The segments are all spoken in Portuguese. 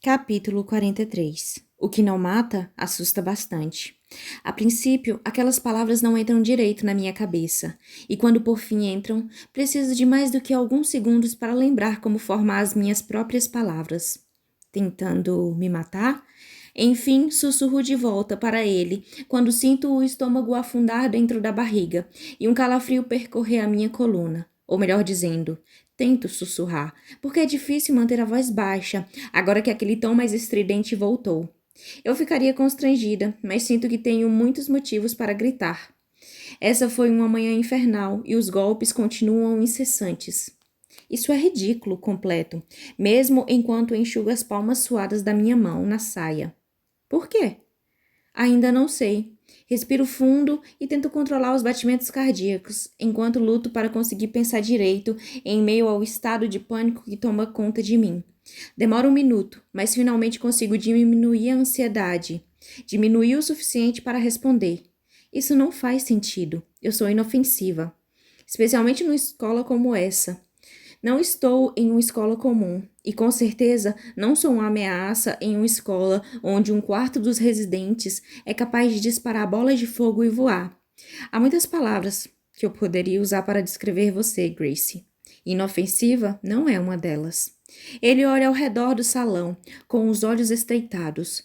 Capítulo 43. O que não mata assusta bastante. A princípio, aquelas palavras não entram direito na minha cabeça, e quando por fim entram, preciso de mais do que alguns segundos para lembrar como formar as minhas próprias palavras. Tentando me matar? Enfim, sussurro de volta para ele, quando sinto o estômago afundar dentro da barriga e um calafrio percorrer a minha coluna. Ou melhor dizendo, tento sussurrar, porque é difícil manter a voz baixa, agora que aquele tom mais estridente voltou. Eu ficaria constrangida, mas sinto que tenho muitos motivos para gritar. Essa foi uma manhã infernal e os golpes continuam incessantes. Isso é ridículo completo, mesmo enquanto enxugo as palmas suadas da minha mão na saia. Por quê? Ainda não sei. Respiro fundo e tento controlar os batimentos cardíacos, enquanto luto para conseguir pensar direito em meio ao estado de pânico que toma conta de mim. Demora um minuto, mas finalmente consigo diminuir a ansiedade. Diminuir o suficiente para responder. Isso não faz sentido. Eu sou inofensiva. Especialmente numa escola como essa. Não estou em uma escola comum, e com certeza não sou uma ameaça em uma escola onde um quarto dos residentes é capaz de disparar bolas de fogo e voar. Há muitas palavras que eu poderia usar para descrever você, Gracie. Inofensiva não é uma delas. Ele olha ao redor do salão, com os olhos estreitados.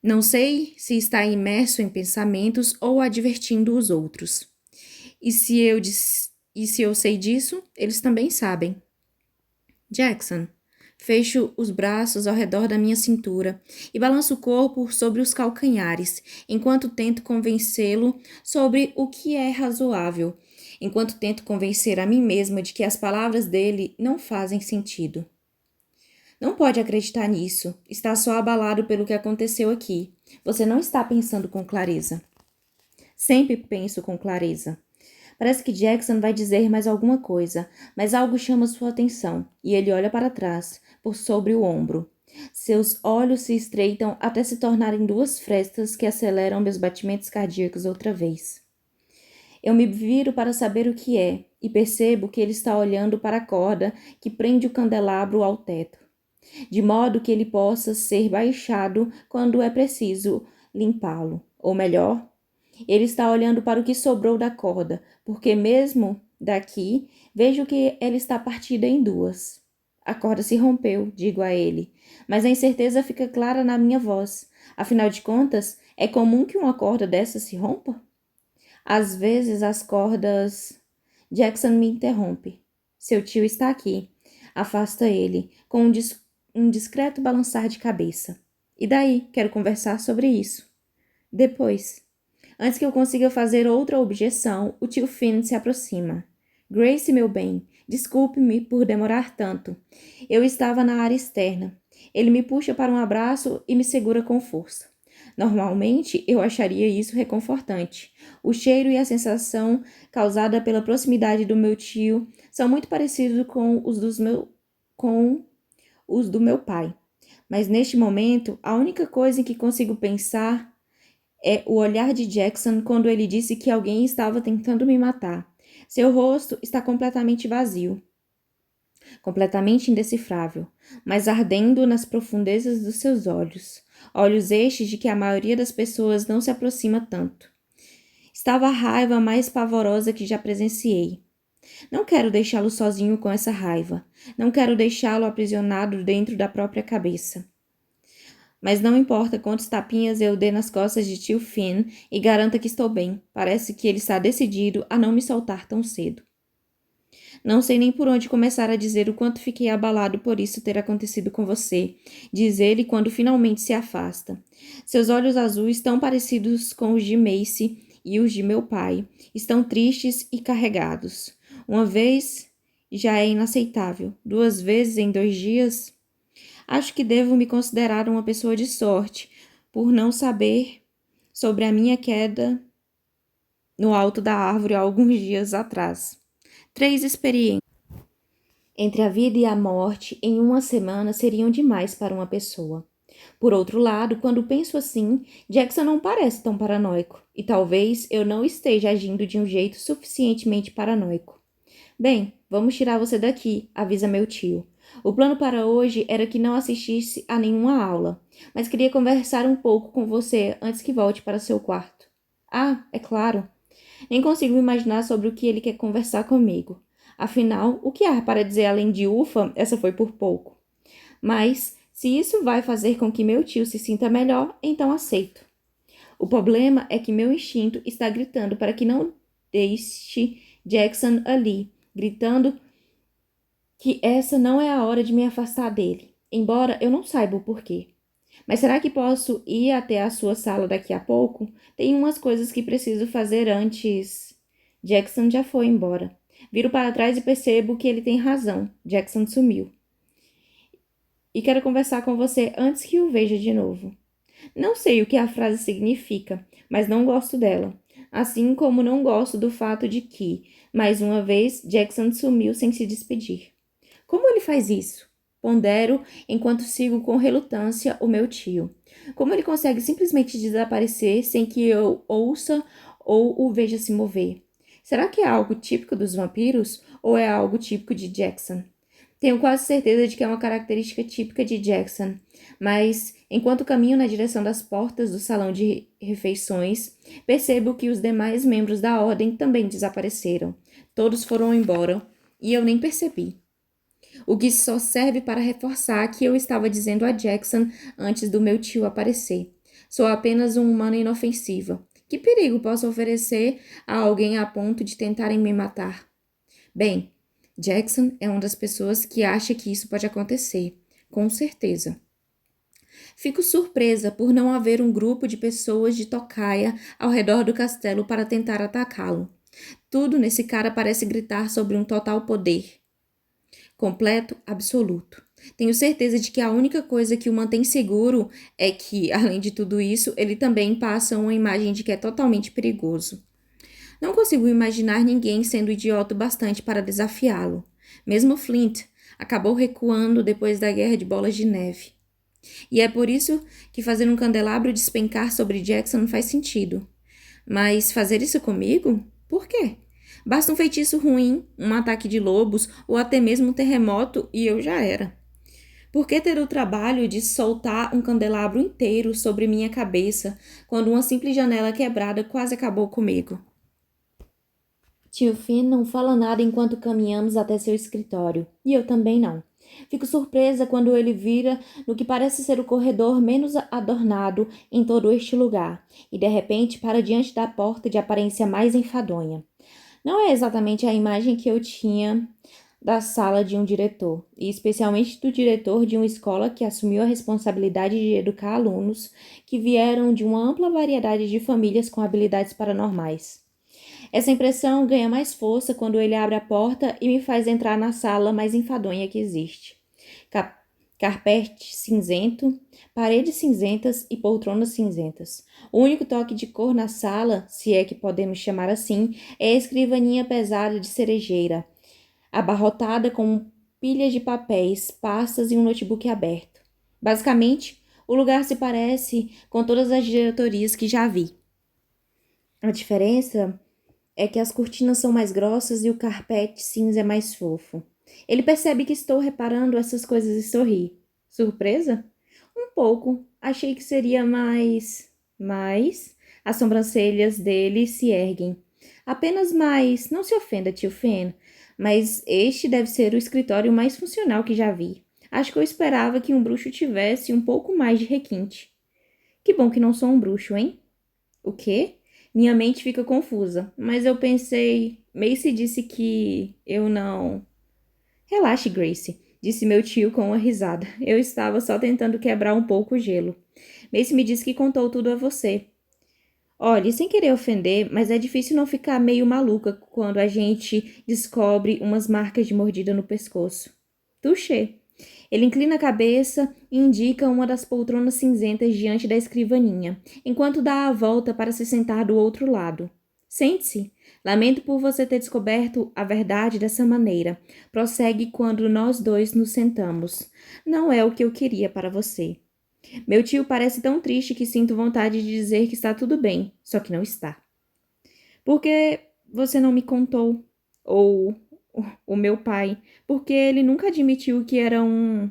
Não sei se está imerso em pensamentos ou advertindo os outros. E se eu sei disso, eles também sabem. Jackson. Fecho os braços ao redor da minha cintura e balanço o corpo sobre os calcanhares, enquanto tento convencê-lo sobre o que é razoável, enquanto tento convencer a mim mesma de que as palavras dele não fazem sentido. Não pode acreditar nisso. Está só abalado pelo que aconteceu aqui. Você não está pensando com clareza. Sempre penso com clareza. Parece que Jackson vai dizer mais alguma coisa, mas algo chama sua atenção, e ele olha para trás, por sobre o ombro. Seus olhos se estreitam até se tornarem duas frestas que aceleram meus batimentos cardíacos outra vez. Eu me viro para saber o que é, e percebo que ele está olhando para a corda que prende o candelabro ao teto, de modo que ele possa ser baixado quando é preciso limpá-lo, ou melhor, ele está olhando para o que sobrou da corda, porque mesmo daqui vejo que ela está partida em duas. A corda se rompeu, digo a ele, mas a incerteza fica clara na minha voz. Afinal de contas, é comum que uma corda dessa se rompa? Às vezes as cordas... Jackson me interrompe. Seu tio está aqui. Afasta ele, com um discreto balançar de cabeça. E daí? Quero conversar sobre isso. Depois. Antes que eu consiga fazer outra objeção, o tio Finn se aproxima. Grace, meu bem, desculpe-me por demorar tanto. Eu estava na área externa. Ele me puxa para um abraço e me segura com força. Normalmente, eu acharia isso reconfortante. O cheiro e a sensação causada pela proximidade do meu tio são muito parecidos com os do meu pai. Mas neste momento, a única coisa em que consigo pensar é o olhar de Jackson quando ele disse que alguém estava tentando me matar. Seu rosto está completamente vazio, completamente indecifrável, mas ardendo nas profundezas dos seus olhos. Olhos estes de que a maioria das pessoas não se aproxima tanto. Estava a raiva mais pavorosa que já presenciei. Não quero deixá-lo sozinho com essa raiva. Não quero deixá-lo aprisionado dentro da própria cabeça. Mas não importa quantos tapinhas eu dê nas costas de tio Finn e garanta que estou bem. Parece que ele está decidido a não me soltar tão cedo. Não sei nem por onde começar a dizer o quanto fiquei abalado por isso ter acontecido com você, diz ele quando finalmente se afasta. Seus olhos azuis, tão parecidos com os de Macy e os de meu pai, estão tristes e carregados. Uma vez já é inaceitável. 2 vezes em 2 dias... Acho que devo me considerar uma pessoa de sorte por não saber sobre a minha queda no alto da árvore há alguns dias atrás. 3 experiências entre a vida e a morte em uma semana seriam demais para uma pessoa. Por outro lado, quando penso assim, Jackson não parece tão paranoico, e talvez eu não esteja agindo de um jeito suficientemente paranoico. Bem, vamos tirar você daqui, avisa meu tio. O plano para hoje era que não assistisse a nenhuma aula, mas queria conversar um pouco com você antes que volte para seu quarto. Ah, é claro. Nem consigo imaginar sobre o que ele quer conversar comigo. Afinal, o que há para dizer além de ufa, essa foi por pouco. Mas, se isso vai fazer com que meu tio se sinta melhor, então aceito. O problema é que meu instinto está gritando para que não deixe Jackson ali, gritando que essa não é a hora de me afastar dele, embora eu não saiba o porquê. Mas será que posso ir até a sua sala daqui a pouco? Tem umas coisas que preciso fazer antes. Jackson já foi embora. Viro para trás e percebo que ele tem razão. Jackson sumiu. E quero conversar com você antes que o veja de novo. Não sei o que a frase significa, mas não gosto dela. Assim como não gosto do fato de que, mais uma vez, Jackson sumiu sem se despedir. Como ele faz isso? Pondero enquanto sigo com relutância o meu tio. Como ele consegue simplesmente desaparecer sem que eu ouça ou o veja se mover? Será que é algo típico dos vampiros ou é algo típico de Jackson? Tenho quase certeza de que é uma característica típica de Jackson, mas enquanto caminho na direção das portas do salão de refeições, percebo que os demais membros da ordem também desapareceram. Todos foram embora e eu nem percebi. O que só serve para reforçar que eu estava dizendo a Jackson antes do meu tio aparecer. Sou apenas um humano inofensivo. Que perigo posso oferecer a alguém a ponto de tentarem me matar? Bem, Jackson é uma das pessoas que acha que isso pode acontecer, com certeza. Fico surpresa por não haver um grupo de pessoas de tocaia ao redor do castelo para tentar atacá-lo. Tudo nesse cara parece gritar sobre um total poder. Completo, absoluto. Tenho certeza de que a única coisa que o mantém seguro é que, além de tudo isso, ele também passa uma imagem de que é totalmente perigoso. Não consigo imaginar ninguém sendo idiota bastante para desafiá-lo. Mesmo Flint acabou recuando depois da guerra de bolas de neve. E é por isso que fazer um candelabro despencar sobre Jackson faz sentido. Mas fazer isso comigo? Por quê? Basta um feitiço ruim, um ataque de lobos ou até mesmo um terremoto e eu já era. Por que ter o trabalho de soltar um candelabro inteiro sobre minha cabeça quando uma simples janela quebrada quase acabou comigo? Tio Finn não fala nada enquanto caminhamos até seu escritório, e eu também não. Fico surpresa quando ele vira no que parece ser o corredor menos adornado em todo este lugar, e de repente para diante da porta de aparência mais enfadonha. Não é exatamente a imagem que eu tinha da sala de um diretor, e especialmente do diretor de uma escola que assumiu a responsabilidade de educar alunos que vieram de uma ampla variedade de famílias com habilidades paranormais. Essa impressão ganha mais força quando ele abre a porta e me faz entrar na sala mais enfadonha que existe. Carpete cinzento, paredes cinzentas e poltronas cinzentas. O único toque de cor na sala, se é que podemos chamar assim, é a escrivaninha pesada de cerejeira, abarrotada com pilhas de papéis, pastas e um notebook aberto. Basicamente, o lugar se parece com todas as diretorias que já vi. A diferença é que as cortinas são mais grossas e o carpete cinza é mais fofo. Ele percebe que estou reparando essas coisas e sorri. Surpresa? Um pouco. Achei que seria mais. Mas as sobrancelhas dele se erguem. Apenas mais. Não se ofenda, tio Fen, mas este deve ser o escritório mais funcional que já vi. Acho que eu esperava que um bruxo tivesse um pouco mais de requinte. Que bom que não sou um bruxo, hein? O quê? Minha mente fica confusa, mas eu pensei. Macy disse que eu não. Relaxe, Grace, disse meu tio com uma risada. Eu estava só tentando quebrar um pouco o gelo. Macy me disse que contou tudo a você. Olhe, sem querer ofender, mas é difícil não ficar meio maluca quando a gente descobre umas marcas de mordida no pescoço. Touché. Ele inclina a cabeça e indica uma das poltronas cinzentas diante da escrivaninha, enquanto dá a volta para se sentar do outro lado. Sente-se. Lamento por você ter descoberto a verdade dessa maneira. Prossegue quando nós dois nos sentamos. Não é o que eu queria para você. Meu tio parece tão triste que sinto vontade de dizer que está tudo bem, só que não está. Por que você não me contou? Ou o meu pai, porque ele nunca admitiu que era um.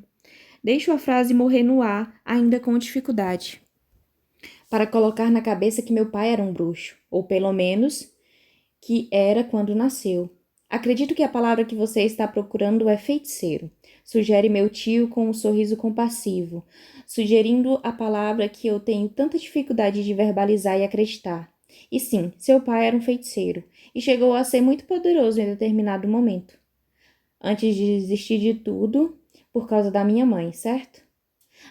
Deixo a frase morrer no ar, ainda com dificuldade, para colocar na cabeça que meu pai era um bruxo, ou pelo menos que era quando nasceu. Acredito que a palavra que você está procurando é feiticeiro, sugere meu tio com um sorriso compassivo, sugerindo a palavra que eu tenho tanta dificuldade de verbalizar e acreditar. E sim, seu pai era um feiticeiro, e chegou a ser muito poderoso em determinado momento, antes de desistir de tudo por causa da minha mãe, certo?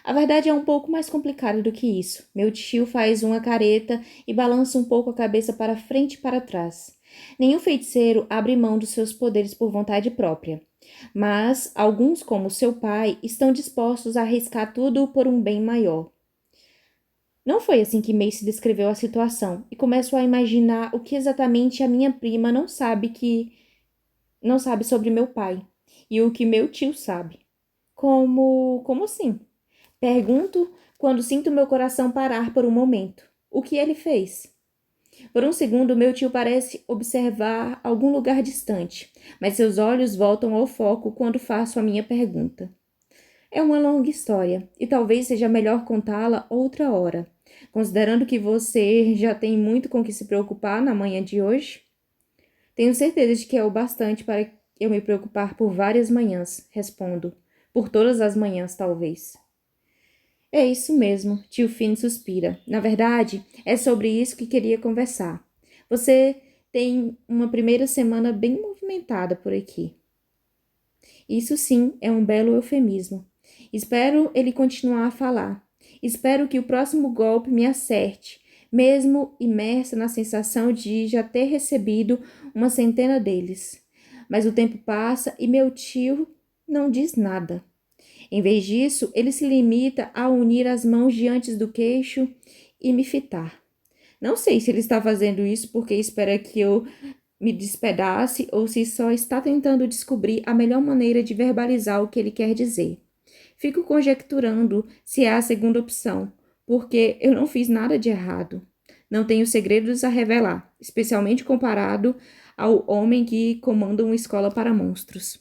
A verdade é um pouco mais complicada do que isso. Meu tio faz uma careta e balança um pouco a cabeça para frente e para trás. Nenhum feiticeiro abre mão dos seus poderes por vontade própria. Mas alguns, como seu pai, estão dispostos a arriscar tudo por um bem maior. Não foi assim que Macy descreveu a situação, e começo a imaginar o que exatamente a minha prima não sabe sobre meu pai, e o que meu tio sabe. Como assim? Pergunto quando sinto meu coração parar por um momento. O que ele fez? Por um segundo, meu tio parece observar algum lugar distante, mas seus olhos voltam ao foco quando faço a minha pergunta. É uma longa história, e talvez seja melhor contá-la outra hora, considerando que você já tem muito com que se preocupar na manhã de hoje. Tenho certeza de que é o bastante para eu me preocupar por várias manhãs, respondo. Por todas as manhãs, talvez. É isso mesmo, tio Finn suspira. Na verdade, é sobre isso que queria conversar. Você tem uma primeira semana bem movimentada por aqui. Isso sim é um belo eufemismo. Espero ele continuar a falar. Espero que o próximo golpe me acerte, mesmo imersa na sensação de já ter recebido uma centena deles. Mas o tempo passa e meu tio não diz nada. Em vez disso, ele se limita a unir as mãos diante do queixo e me fitar. Não sei se ele está fazendo isso porque espera que eu me despedace ou se só está tentando descobrir a melhor maneira de verbalizar o que ele quer dizer. Fico conjecturando se é a segunda opção, porque eu não fiz nada de errado. Não tenho segredos a revelar, especialmente comparado ao homem que comanda uma escola para monstros.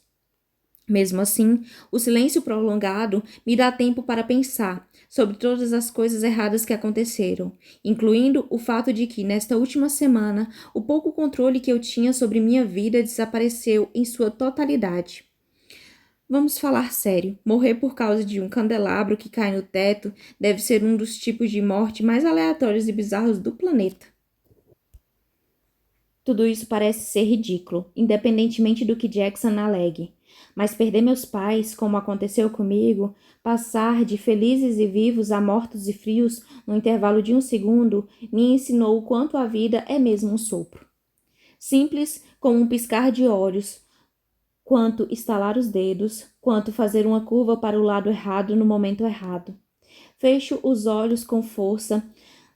Mesmo assim, o silêncio prolongado me dá tempo para pensar sobre todas as coisas erradas que aconteceram, incluindo o fato de que, nesta última semana, o pouco controle que eu tinha sobre minha vida desapareceu em sua totalidade. Vamos falar sério. Morrer por causa de um candelabro que cai no teto deve ser um dos tipos de morte mais aleatórios e bizarros do planeta. Tudo isso parece ser ridículo, independentemente do que Jackson alegue. Mas perder meus pais, como aconteceu comigo, passar de felizes e vivos a mortos e frios no intervalo de um segundo, me ensinou o quanto a vida é mesmo um sopro. Simples como um piscar de olhos, quanto estalar os dedos, quanto fazer uma curva para o lado errado no momento errado. Fecho os olhos com força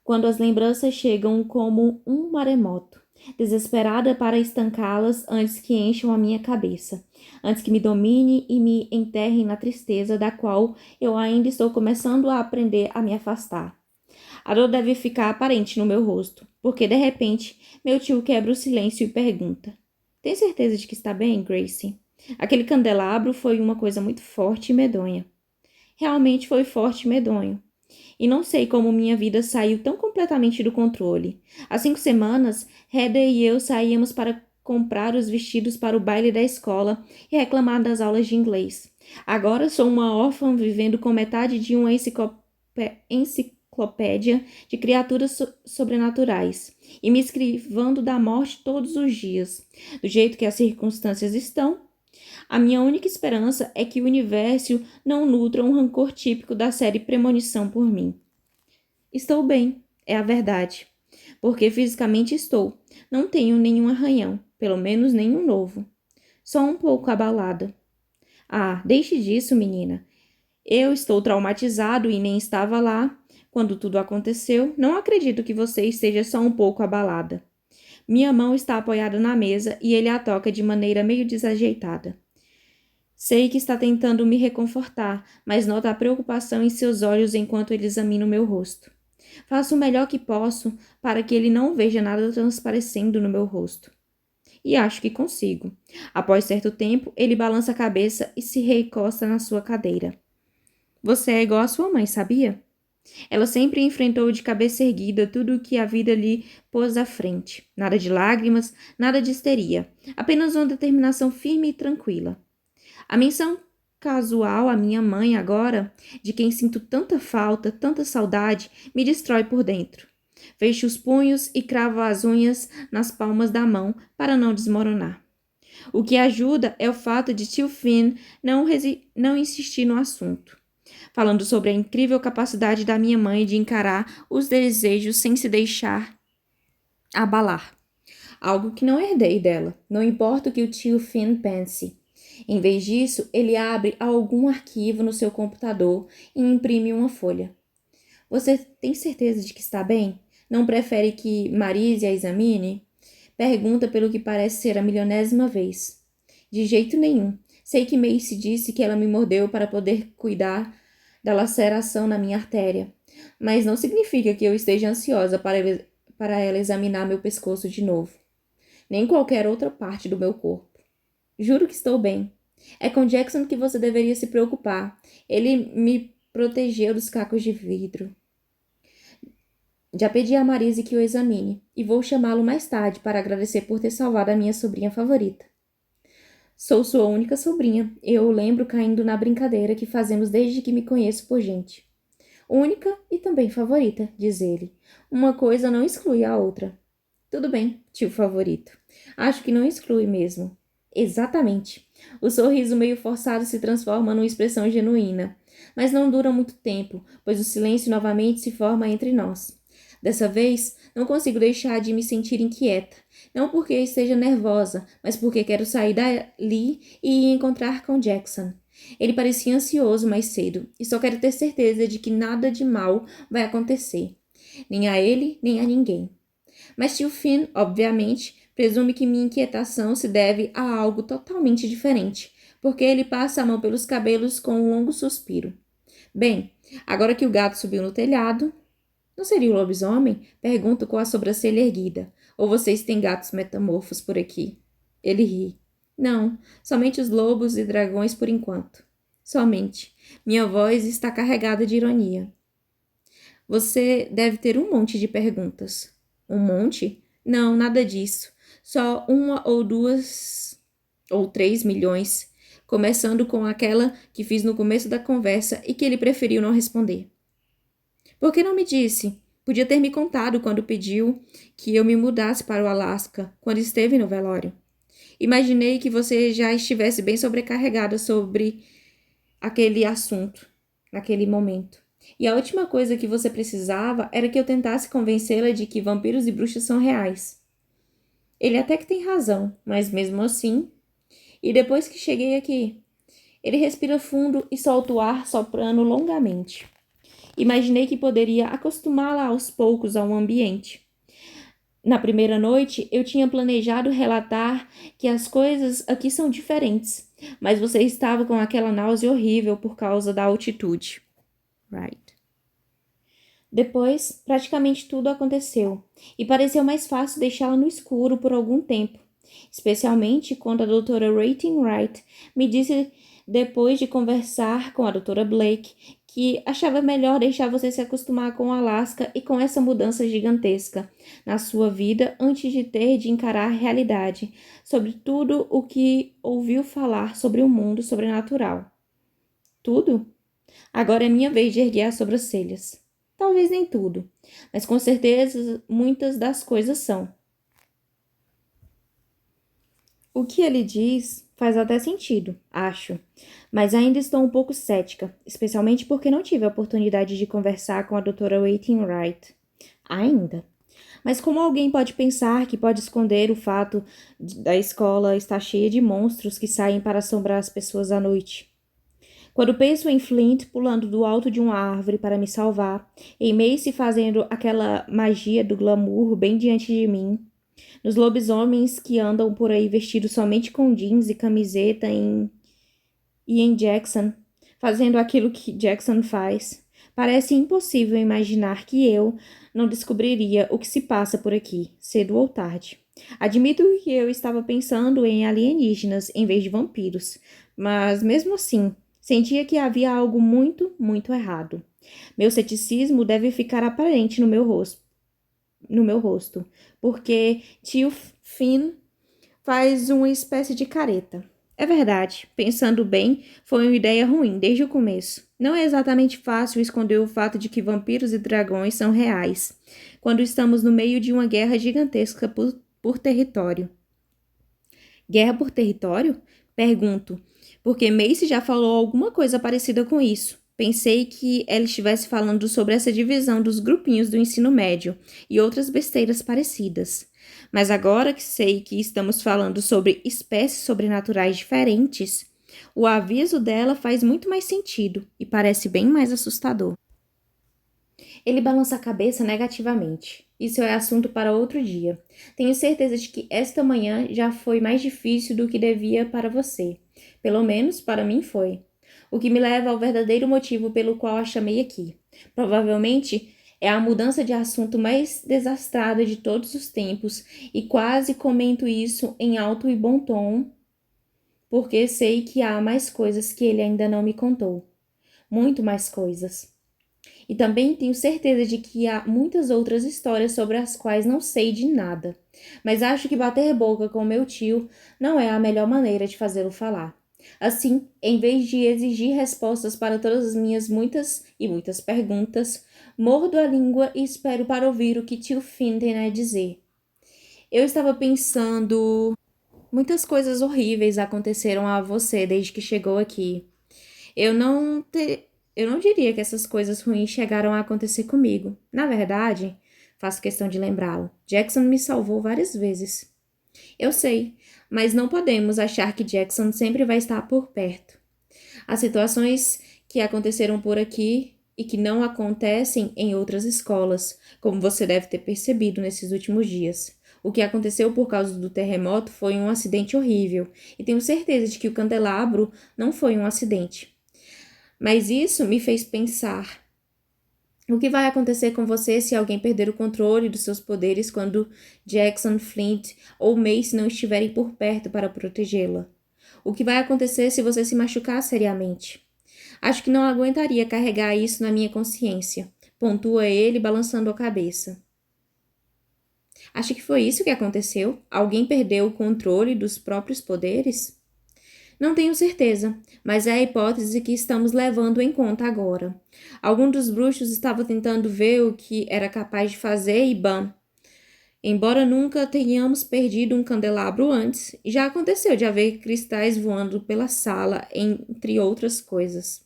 quando as lembranças chegam como um maremoto, desesperada para estancá-las antes que encham a minha cabeça, antes que me domine e me enterrem na tristeza da qual eu ainda estou começando a aprender a me afastar. A dor deve ficar aparente no meu rosto, porque de repente meu tio quebra o silêncio e pergunta: Tem certeza de que está bem, Gracie? Aquele candelabro foi uma coisa muito forte e medonha. Realmente foi forte e medonho. E não sei como minha vida saiu tão completamente do controle. Há 5 semanas, Heather e eu saíamos para comprar os vestidos para o baile da escola e reclamar das aulas de inglês. Agora sou uma órfã vivendo com metade de uma enciclopédia de criaturas sobrenaturais e me esquivando da morte todos os dias. Do jeito que as circunstâncias estão, a minha única esperança é que o universo não nutra um rancor típico da série Premonição por mim. Estou bem, é a verdade. Porque fisicamente estou. Não tenho nenhum arranhão, pelo menos nenhum novo. Só um pouco abalada. Ah, deixe disso, menina. Eu estou traumatizado e nem estava lá quando tudo aconteceu. Não acredito que você esteja só um pouco abalada. Minha mão está apoiada na mesa e ele a toca de maneira meio desajeitada. Sei que está tentando me reconfortar, mas nota a preocupação em seus olhos enquanto ele examina o meu rosto. Faço o melhor que posso para que ele não veja nada transparecendo no meu rosto. e acho que consigo. Após certo tempo, ele balança a cabeça e se recosta na sua cadeira. Você é igual à sua mãe, sabia? Ela sempre enfrentou de cabeça erguida tudo o que a vida lhe pôs à frente. Nada de lágrimas, nada de histeria. Apenas uma determinação firme e tranquila. A menção casual à minha mãe agora, de quem sinto tanta falta, tanta saudade, me destrói por dentro. Fecho os punhos e cravo as unhas nas palmas da mão para não desmoronar. O que ajuda é o fato de tio Finn não insistir no assunto, falando sobre a incrível capacidade da minha mãe de encarar os desejos sem se deixar abalar. Algo que não herdei dela, não importa o que o tio Finn pense. Em vez disso, ele abre algum arquivo no seu computador e imprime uma folha. Você tem certeza de que está bem? Não prefere que Marise a examine? Pergunta pelo que parece ser a milionésima vez. De jeito nenhum. Sei que Macy disse que ela me mordeu para poder cuidar da laceração na minha artéria, mas não significa que eu esteja ansiosa para ela examinar meu pescoço de novo, nem qualquer outra parte do meu corpo. Juro que estou bem. É com Jackson que você deveria se preocupar. Ele me protegeu dos cacos de vidro. Já pedi a Marise que o examine, e vou chamá-lo mais tarde para agradecer por ter salvado a minha sobrinha favorita. Sou sua única sobrinha, eu lembro caindo na brincadeira que fazemos desde que me conheço por gente. Única e também favorita, diz ele. Uma coisa não exclui a outra. Tudo bem, tio favorito. Acho que não exclui mesmo. Exatamente. O sorriso meio forçado se transforma numa expressão genuína, mas não dura muito tempo, pois o silêncio novamente se forma entre nós. Dessa vez, não consigo deixar de me sentir inquieta, não porque esteja nervosa, mas porque quero sair dali e ir encontrar com Jackson. Ele parecia ansioso mais cedo, e só quero ter certeza de que nada de mal vai acontecer, nem a ele, nem a ninguém. Mas tio Finn, obviamente, presume que minha inquietação se deve a algo totalmente diferente, porque ele passa a mão pelos cabelos com um longo suspiro. Bem, agora que o gato subiu no telhado... Não seria o lobisomem? Pergunto com a sobrancelha erguida. Ou vocês têm gatos metamorfos por aqui? Ele ri. Não, somente os lobos e dragões por enquanto. Somente. Minha voz está carregada de ironia. Você deve ter um monte de perguntas. Um monte? Não, nada disso. Só 1 ou 2 ou 3 milhões, começando com aquela que fiz no começo da conversa e que ele preferiu não responder. Por que não me disse? Podia ter me contado quando pediu que eu me mudasse para o Alasca, quando esteve no velório. Imaginei que você já estivesse bem sobrecarregada sobre aquele assunto, naquele momento. E a última coisa que você precisava era que eu tentasse convencê-la de que vampiros e bruxas são reais. Ele até que tem razão, mas mesmo assim... E depois que cheguei aqui... Ele respira fundo e solta o ar soprando longamente. Imaginei que poderia acostumá-la aos poucos ao ambiente. Na primeira noite, eu tinha planejado relatar que as coisas aqui são diferentes, mas você estava com aquela náusea horrível por causa da altitude. Right. Depois, praticamente tudo aconteceu, e pareceu mais fácil deixá-la no escuro por algum tempo, especialmente quando a doutora Rating Wright me disse, depois de conversar com a doutora Blake, que achava melhor deixar você se acostumar com o Alasca e com essa mudança gigantesca na sua vida antes de ter de encarar a realidade sobre tudo o que ouviu falar sobre o mundo sobrenatural. Tudo? Agora é minha vez de erguer as sobrancelhas. Talvez nem tudo, mas com certeza muitas das coisas são. O que ele diz faz até sentido, acho, mas ainda estou um pouco cética, especialmente porque não tive a oportunidade de conversar com a doutora Wainwright. Ainda. Mas como alguém pode pensar que pode esconder o fato da escola estar cheia de monstros que saem para assombrar as pessoas à noite? Quando penso em Flint pulando do alto de uma árvore para me salvar, em Macy fazendo aquela magia do glamour bem diante de mim, nos lobisomens que andam por aí vestidos somente com jeans e camiseta e em Jackson, fazendo aquilo que Jackson faz, parece impossível imaginar que eu não descobriria o que se passa por aqui, cedo ou tarde. Admito que eu estava pensando em alienígenas em vez de vampiros, mas mesmo assim, sentia que havia algo muito, muito errado. Meu ceticismo deve ficar aparente no meu rosto, porque tio Finn faz uma espécie de careta. É verdade, pensando bem, foi uma ideia ruim desde o começo. Não é exatamente fácil esconder o fato de que vampiros e dragões são reais, quando estamos no meio de uma guerra gigantesca por território. Guerra por território? Pergunto, porque Macy já falou alguma coisa parecida com isso. Pensei que ela estivesse falando sobre essa divisão dos grupinhos do ensino médio e outras besteiras parecidas. Mas agora que sei que estamos falando sobre espécies sobrenaturais diferentes, o aviso dela faz muito mais sentido e parece bem mais assustador. Ele balança a cabeça negativamente. Isso é assunto para outro dia. Tenho certeza de que esta manhã já foi mais difícil do que devia para você. Pelo menos para mim foi. O que me leva ao verdadeiro motivo pelo qual a chamei aqui. Provavelmente é a mudança de assunto mais desastrada de todos os tempos e quase comento isso em alto e bom tom, porque sei que há mais coisas que ele ainda não me contou. Muito mais coisas. E também tenho certeza de que há muitas outras histórias sobre as quais não sei de nada. Mas acho que bater boca com meu tio não é a melhor maneira de fazê-lo falar. Assim, em vez de exigir respostas para todas as minhas muitas e muitas perguntas, mordo a língua e espero para ouvir o que tio Finn tem a dizer. Eu estava pensando. Muitas coisas horríveis aconteceram a você desde que chegou aqui. Eu não te... Eu não diria que essas coisas ruins chegaram a acontecer comigo. Na verdade, faço questão de lembrá-lo. Jackson me salvou várias vezes. Eu sei, mas não podemos achar que Jackson sempre vai estar por perto. Há situações que aconteceram por aqui e que não acontecem em outras escolas, como você deve ter percebido nesses últimos dias. O que aconteceu por causa do terremoto foi um acidente horrível, e tenho certeza de que o candelabro não foi um acidente. Mas isso me fez pensar. O que vai acontecer com você se alguém perder o controle dos seus poderes quando Jackson, Flint ou Mace não estiverem por perto para protegê-la? O que vai acontecer se você se machucar seriamente? Acho que não aguentaria carregar isso na minha consciência, pontua ele balançando a cabeça. Acha que foi isso que aconteceu? Alguém perdeu o controle dos próprios poderes? Não tenho certeza, mas é a hipótese que estamos levando em conta agora. Algum dos bruxos estava tentando ver o que era capaz de fazer e bam! Embora nunca tenhamos perdido um candelabro antes, já aconteceu de haver cristais voando pela sala, entre outras coisas.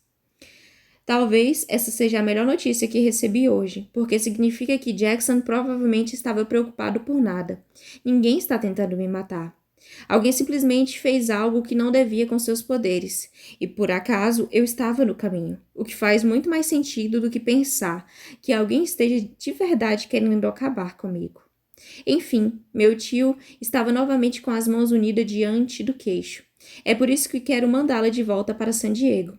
Talvez essa seja a melhor notícia que recebi hoje, porque significa que Jackson provavelmente estava preocupado por nada. Ninguém está tentando me matar. Alguém simplesmente fez algo que não devia com seus poderes, e por acaso eu estava no caminho, o que faz muito mais sentido do que pensar que alguém esteja de verdade querendo acabar comigo. Enfim, meu tio estava novamente com as mãos unidas diante do queixo. É por isso que quero mandá-la de volta para San Diego.